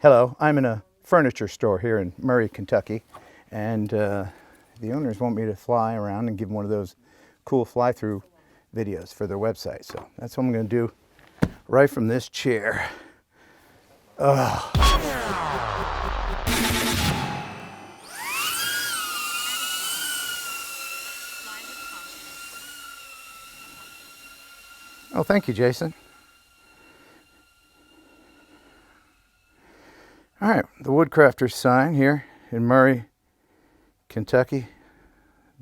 Hello, I'm in a furniture store here in Murray, Kentucky, and the owners want me to fly around and give them one of those cool fly-through videos for their website. So that's what I'm going to do right from this chair. Oh, thank you, Jason. All right, the Woodcrafters sign here in Murray, Kentucky,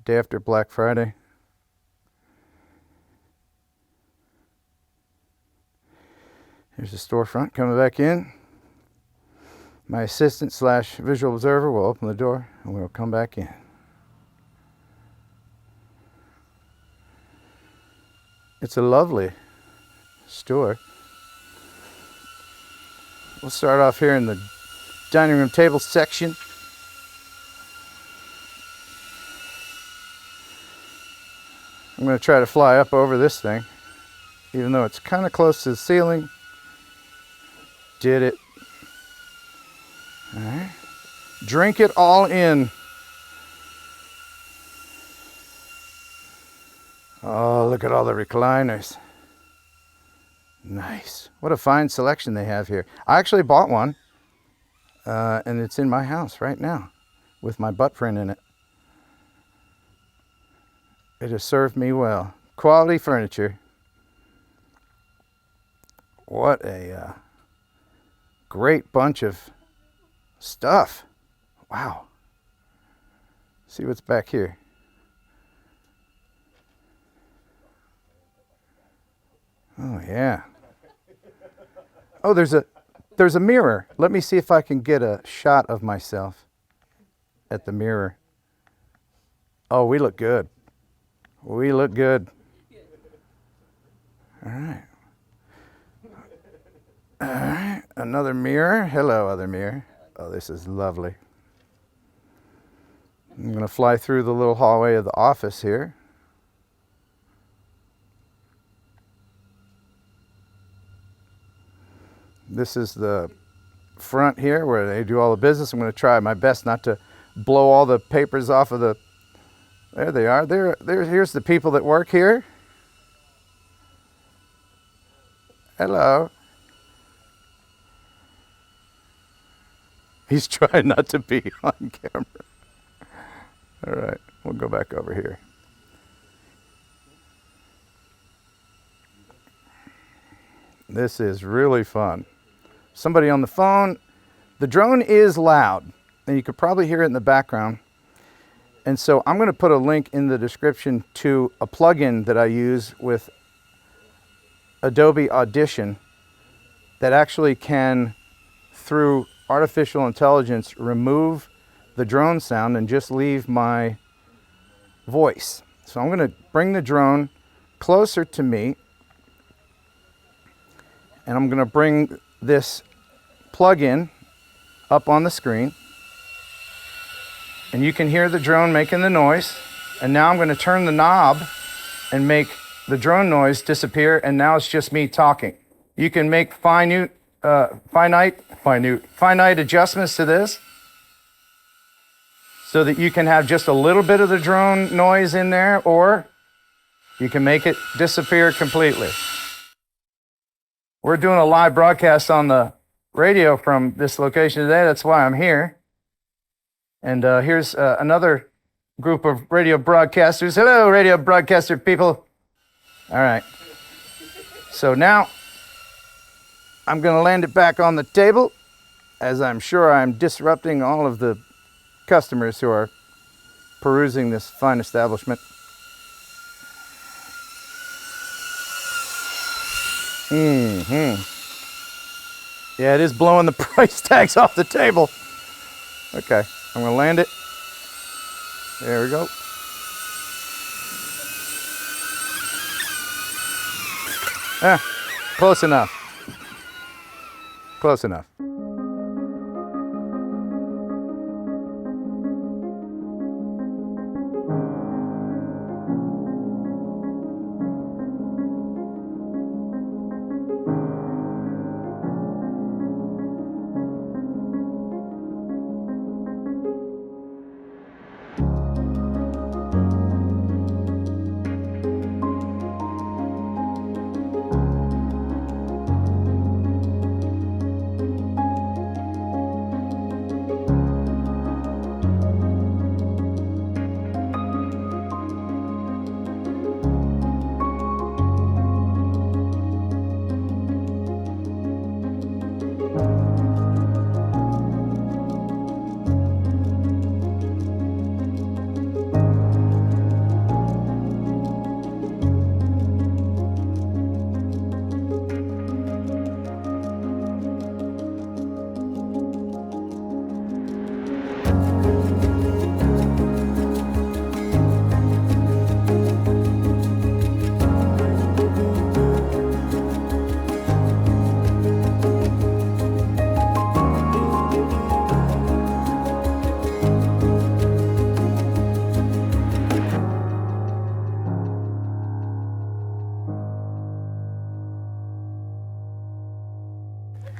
day after Black Friday. Here's the storefront coming back in. My assistant / visual observer will open the door and we'll come back in. It's a lovely store. We'll start off here in the dining room table section. I'm going to try to fly up over this thing, even though it's kind of close to the ceiling. Did it. All right. Drink it all in. Oh, look at all the recliners. Nice. What a fine selection they have here. I actually bought one, and it's in my house right now with my butt print in it. It has served me well. Quality furniture. What a great bunch of stuff. Wow. See what's back here. Oh yeah. Oh, there's a mirror. Let me see if I can get a shot of myself at the mirror. Oh, we look good. We look good. All right. All right. Another mirror. Hello, other mirror. Oh, this is lovely. I'm going to fly through the little hallway of the office here. This is the front here where they do all the business. I'm going to try my best not to blow all the papers off of the... There they are. Here's the people that work here. Hello. He's trying not to be on camera. All right, we'll go back over here. This is really fun. Somebody on the phone. The drone is loud, and you could probably hear it in the background. And so I'm going to put a link in the description to a plugin that I use with Adobe Audition that actually can, through artificial intelligence, remove the drone sound and just leave my voice. So I'm going to bring the drone closer to me, and I'm going to bring this plug-in up on the screen, and you can hear the drone making the noise. And now I'm going to turn the knob and make the drone noise disappear, and now it's just me talking. You can make finite adjustments to this so that you can have just a little bit of the drone noise in there, or you can make it disappear completely. We're doing a live broadcast on the radio from this location today. That's why I'm here. And here's another group of radio broadcasters. Hello, radio broadcaster people. All right. So now I'm going to land it back on the table, as I'm sure I'm disrupting all of the customers who are perusing this fine establishment. Yeah, it is blowing the price tags off the table. Okay, I'm going to land it. There we go. Close enough. Close enough.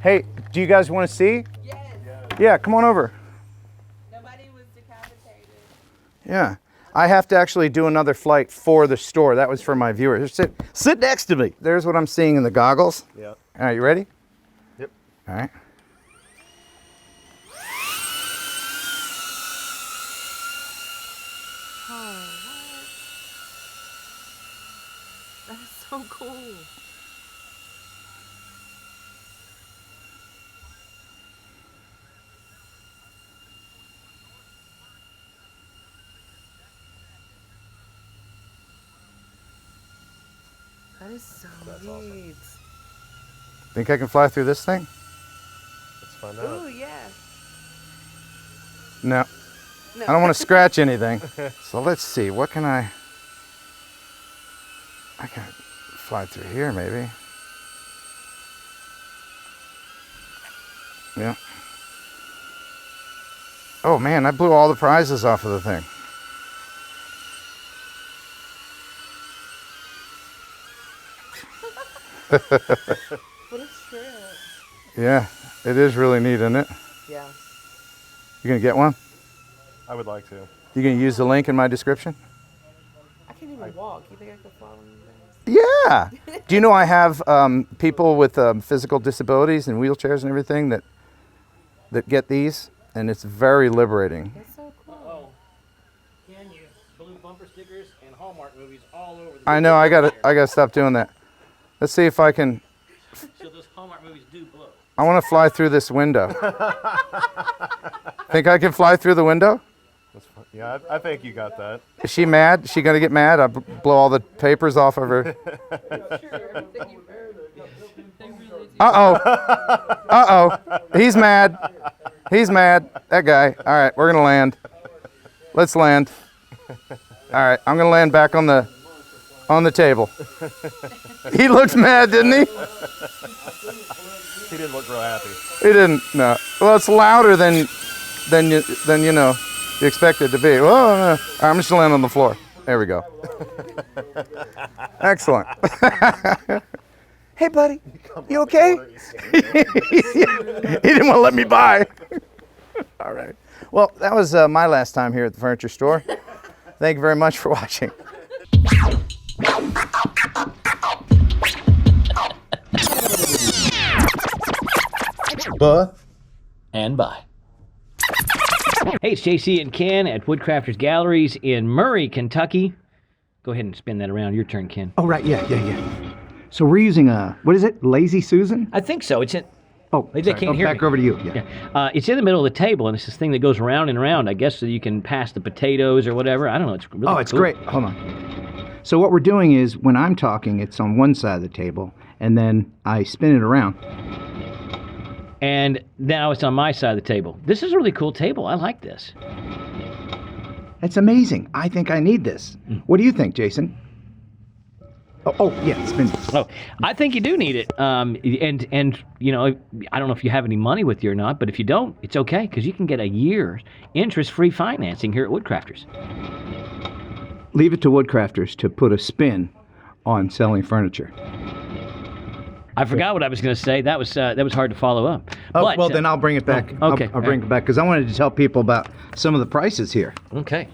Hey, do you guys want to see? Yes. Yeah, come on over. Nobody was decapitated. Yeah. I have to actually do another flight for the store. That was for my viewers. Sit next to me. There's what I'm seeing in the goggles. Yeah. All right, you ready? Yep. All right. Oh, what? That is so cool. That is so neat. Awesome. Think I can fly through this thing? Let's find out. Ooh, yeah. No. No. I don't want to scratch anything. So let's see. What can I can fly through here maybe. Yeah. Oh man, I blew all the prizes off of the thing. What a trip. Yeah, it is really neat, isn't it? Yeah. You gonna get one? I would like to. You gonna use the link in my description? I can't even walk. You think I could fall in this? Yeah. Do you know I have people with physical disabilities and wheelchairs and everything that get these, and it's very liberating. That's so cool. Oh, can you blue bumper stickers and Hallmark movies all over the I know. I gotta stop doing that. Let's see if I can. So those Hallmark movies do blow. I want to fly through this window. Think I can fly through the window? That's fun. Yeah, I think you got that. Is she mad? Is she gonna get mad? I blow all the papers off of her. Uh-oh. He's mad. He's mad. That guy. All right, we're gonna land. Let's land. All right, I'm gonna land back on the table. He looked mad, didn't he? He didn't look real happy. He didn't. No. Well, it's louder than you know you expect it to be. Oh, no. All right, I'm just gonna land on the floor. There we go. Excellent. Hey, buddy. You okay? He didn't want to let me by. All right. Well, that was my last time here at the furniture store. Thank you very much for watching. And bye. Hey, it's JC and Ken at Woodcrafters Galleries in Murray, Kentucky. Go ahead and spin that around. Your turn, Ken. Oh, right, yeah. So we're using what is it, Lazy Susan? I think so. It's in. Oh, They sorry. can't hear back me. over to you. Yeah. It's in the middle of the table, and it's this thing that goes around and around. I guess so you can pass the potatoes or whatever. I don't know. It's really Oh, it's cool. great. Hold on. So what we're doing is when I'm talking, it's on one side of the table, and then I spin it around. And now it's on my side of the table. This is a really cool table. I like this. It's amazing. I think I need this. What do you think, Jason? Oh yeah, spin. Oh, I think you do need it. And you know, I don't know if you have any money with you or not, but if you don't, it's okay because you can get a year's interest-free financing here at Woodcrafters. Leave it to Woodcrafters to put a spin on selling furniture. I forgot what I was going to say. That was hard to follow up. Oh, But, well, then I'll bring it back. okay. I'll bring it back because I wanted to tell people about some of the prices here. Okay.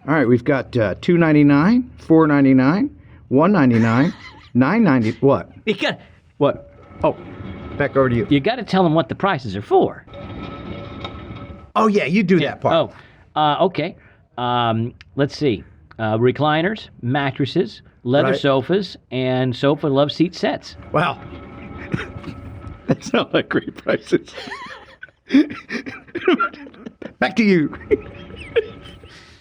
All right, we've got $2.99, $4.99, $1.99, $9.90. What? You got What? Oh, back over to you. you got to tell them what the prices are for. Oh yeah, you do that part. Okay. Let's see. Recliners, mattresses, leather Right. sofas, and sofa love seat sets. Wow. That sounds like great prices. Back to you.